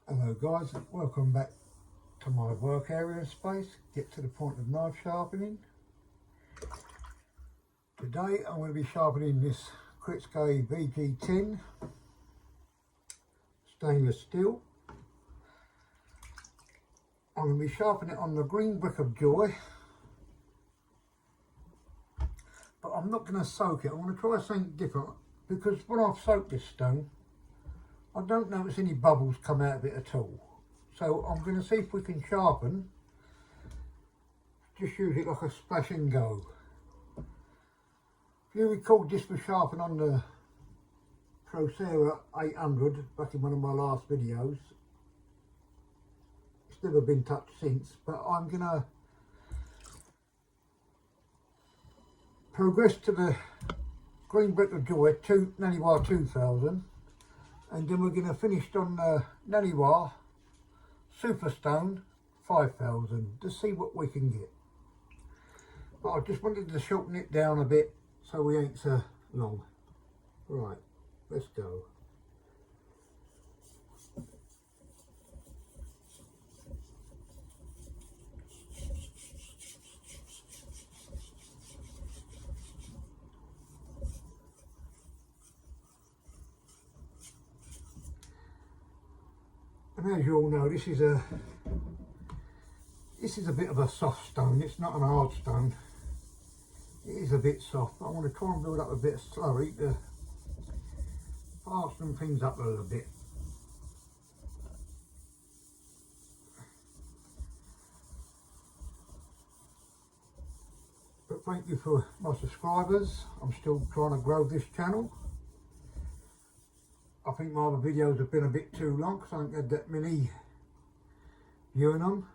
Hello guys, welcome back to my work area space. Get to the point of knife sharpening. Today I'm going to be sharpening this Kritske VG10 stainless steel. I'm going to be sharpening it on the green brick of joy, but I'm not going to soak it. I'm going to try something different, because when I've soaked this stone I don't notice any bubbles come out of it at all. So I'm going to see if we can sharpen, just use it like a splash and go. If you recall, this was sharpened on the Procera 800 back in one of my last videos. It's never been touched since, but I'm going to progress to the green brick of joy Naniwa 2000. And then we're going to finish on the Naniwa Superstone 5000 to see what we can get. But I just wanted to shorten it down a bit so we ain't so long. Right, let's go. And as you all know, this is a bit of a soft stone. It's not an hard stone. It is a bit soft. I want to try and build up a bit of slurry to fasten things up a little bit. But thank you for my subscribers. I'm still trying to grow this channel. I think my other videos have been a bit too long because I haven't had that many viewing them.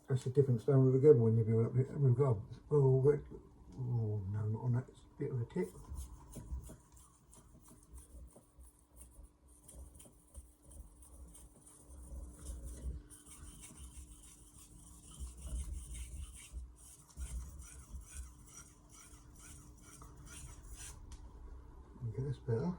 That's a different stone altogether when you build up it. We've got oh no, not on that bit of a tip. Okay, that's better.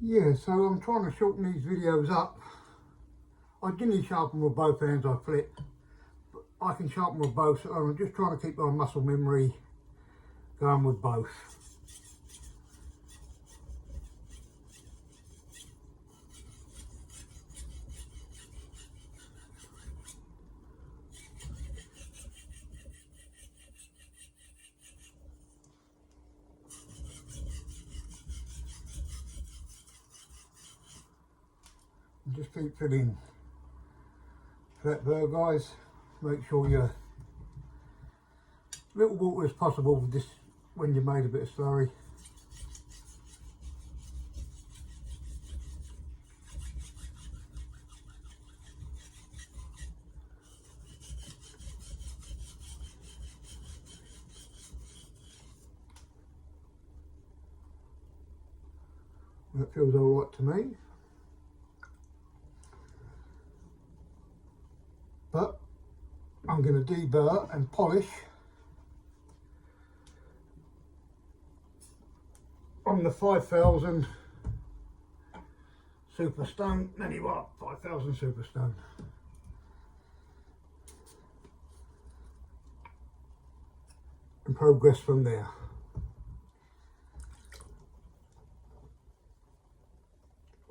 Yeah, so I'm trying to shorten these videos up. I didn't sharpen with both hands, I flip. But I can sharpen with both, so I'm just trying to keep my muscle memory going with both. And just keep filling flat burr, guys. Make sure you're little water as possible with this when you made a bit of slurry. That feels all right to me. But I'm going to deburr and polish on the 5000 Superstone, Naniwa 5000 Superstone. And progress from there.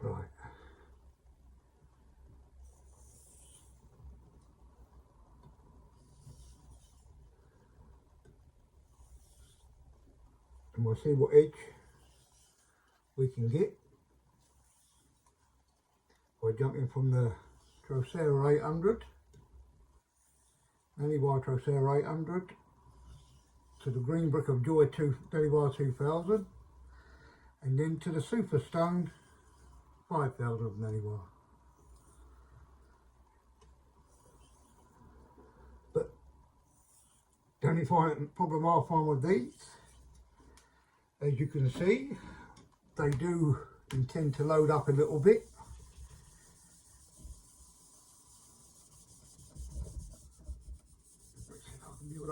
Right. And we'll see what edge we can get by jumping from the Procera 800, Naniwa Procera 800 to the green brick of joy Naniwa 2000, and then to the Superstone 5000 of Naniwa. But the only problem I find with these, as you can see, they do intend to load up a little bit.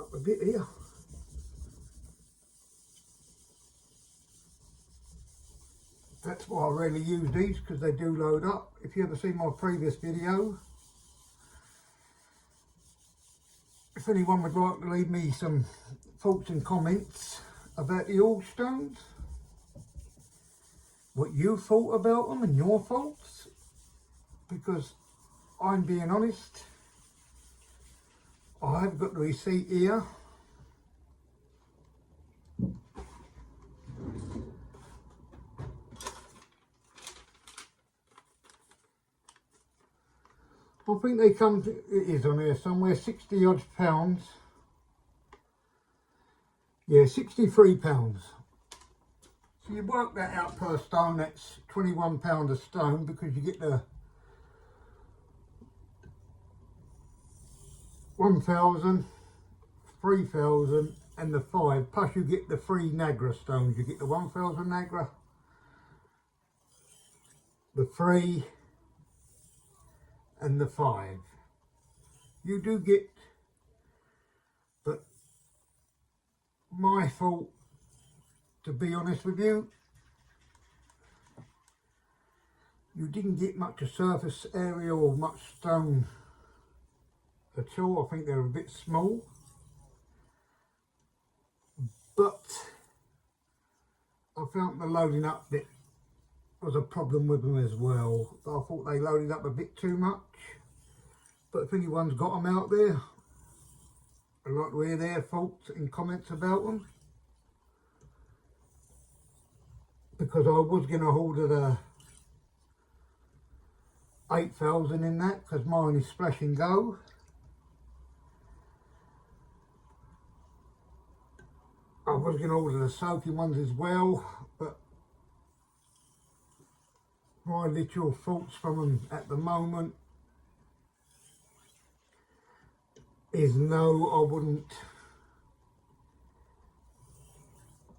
up a bit here. That's why I rarely use these, because they do load up. If you ever seen my previous video, if anyone would like to leave me some thoughts and comments about the oil stones, what you thought about them and your thoughts, because I'm being honest, I have got the receipt here. I think they come to, it is on here somewhere, 60 odd pounds. Yeah, 63 pounds. So you work that out per stone, that's 21 pound a stone, because you get the 1,000, 3,000 and the 5, plus you get the 3 Nagra stones. You get the 1,000 Nagra, the 3 and the 5. You do get, but my fault, to be honest with you, you didn't get much of surface area or much stone at all. I think they're a bit small, but I felt the loading up bit was a problem with them as well. I thought they loaded up a bit too much, but if anyone's got them out there, I'd like to hear their thoughts and comments about them, because I was going to order the 8,000 in that, because mine is splash and go. I was going to order the soaking ones as well, but my literal thoughts from them at the moment is no, I wouldn't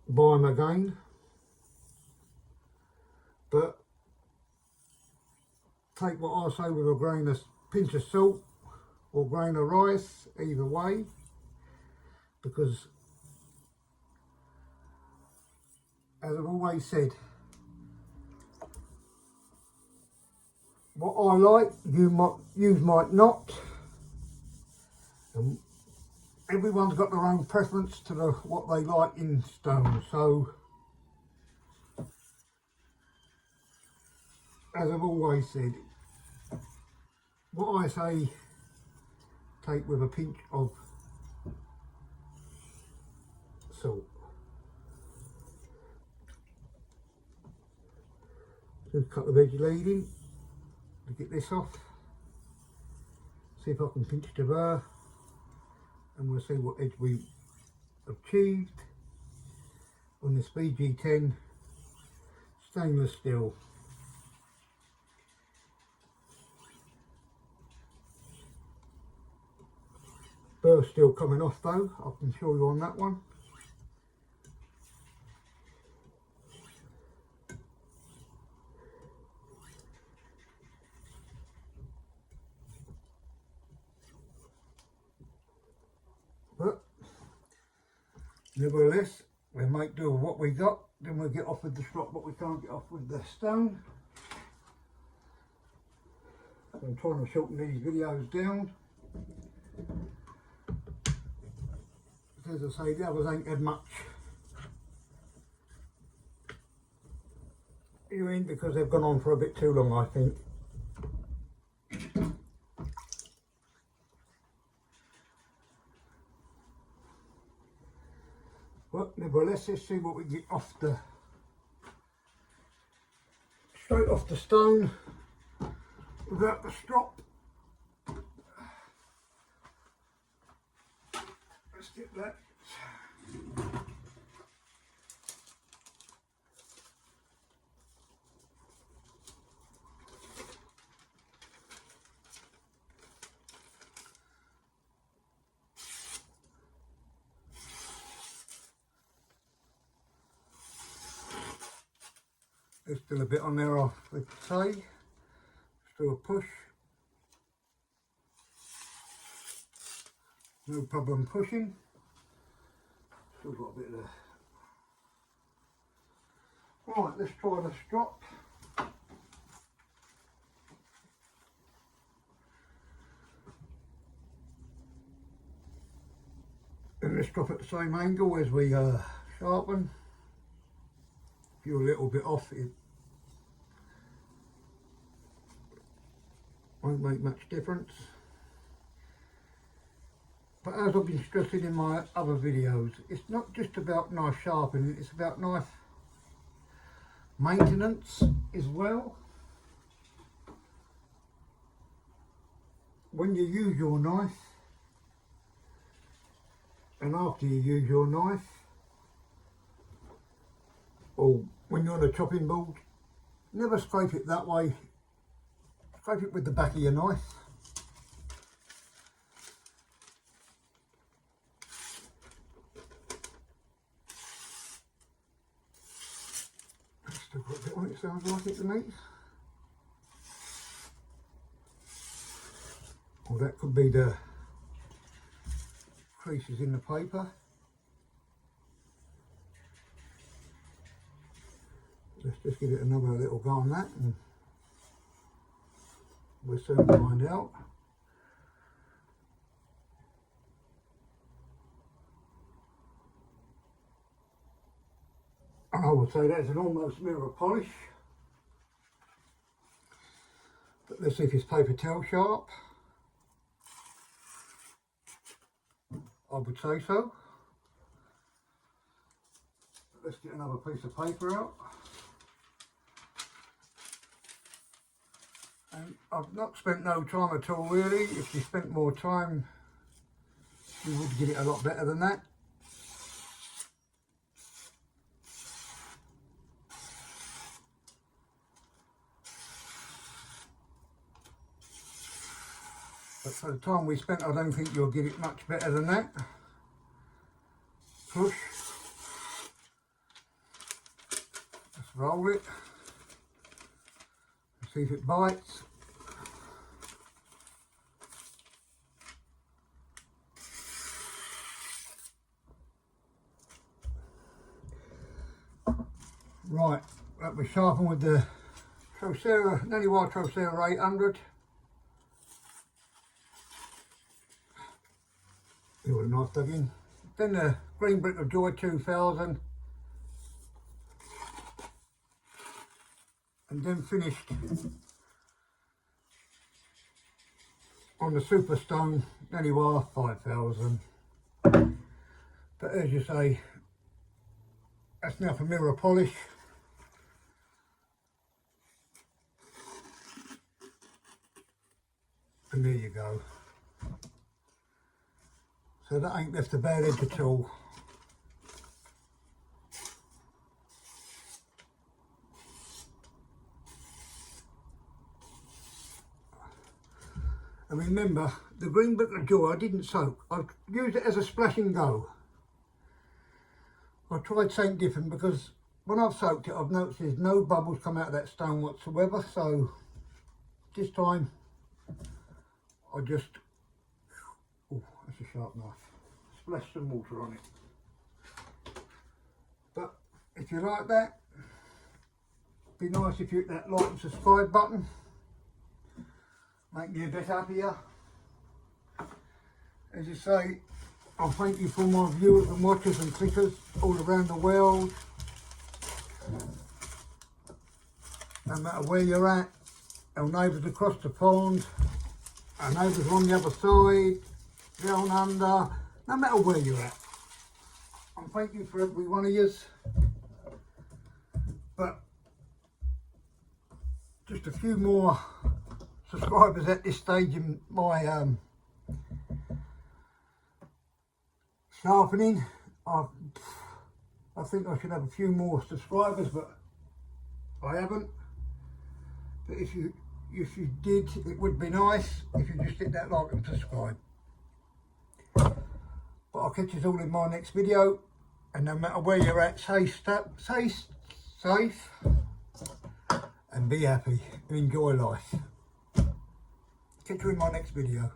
buy them again. But take what I say with a pinch of salt or grain of rice, either way, because as I've always said, what I like, you might not. And everyone's got their own preference to what they like in stone. So, as I've always said, what I say, take with a pinch of salt. Just cut the veggie lead in to get this off. See if I can pinch to there, and we'll see what edge we achieved on this VG10 stainless steel. Burr's still coming off though, I can show you on that one. But nevertheless, we make do with what we got, then we'll get off with the strop what we can't get off with the stone. I'm trying to shorten these videos down. As I say, the others ain't had much in because they've gone on for a bit too long, I think. But nevertheless, let's see what we get off straight off the stone without the strop. Let's get that. There's still a bit on there, I would say. Still a push. No problem pushing. Still got a bit of the... Right, let's try the strop. And let's drop at the same angle as we sharpen. If you're a little bit off, it won't make much difference. But as I've been stressing in my other videos, it's not just about knife sharpening, it's about knife maintenance as well. When you use your knife, and after you use your knife, or when you're on a chopping board, never scrape it that way. Scrape it with the back of your knife. Still got a bit on it, sounds like it to me. Or that could be the creases in the paper. Let's just give it another little go on that and we'll soon find out. I would say that's an almost mirror polish. But let's see if it's paper towel sharp. I would say so. Let's get another piece of paper out. And I've not spent no time at all really. If you spent more time, you would get it a lot better than that. But for the time we spent, I don't think you'll get it much better than that. Push. Let's roll it. See if it bites. Right, that was sharpened with the Naniwa Aotoishi 800. You want a nice dug in. Then the Green Brick of Joy 2000. And then finished on the Superstone Naniwa 5000. But as you say, that's now for mirror polish. And there you go. So that ain't left a bad edge at all. And remember, the Green Brick of Joy I didn't soak. I used it as a splash and go. I tried something different because when I've soaked it, I've noticed there's no bubbles come out of that stone whatsoever. So this time, I just, oh, that's a sharp knife. Splash some water on it. But if you like that, it'd be nice if you hit that like and subscribe button. Make me a bit happier. As you say, I thank you for my viewers and watchers and clickers all around the world. No matter where you're at, our neighbours across the pond, our neighbours on the other side, down under, no matter where you're at. I'm thanking for every one of yous. But just a few more subscribers at this stage in my sharpening. I think I should have a few more subscribers, but I haven't. But if you did, it would be nice if you just hit that like and subscribe. But I'll catch you all in my next video, and no matter where you're at, stay safe and be happy and enjoy life. Catch you in my next video.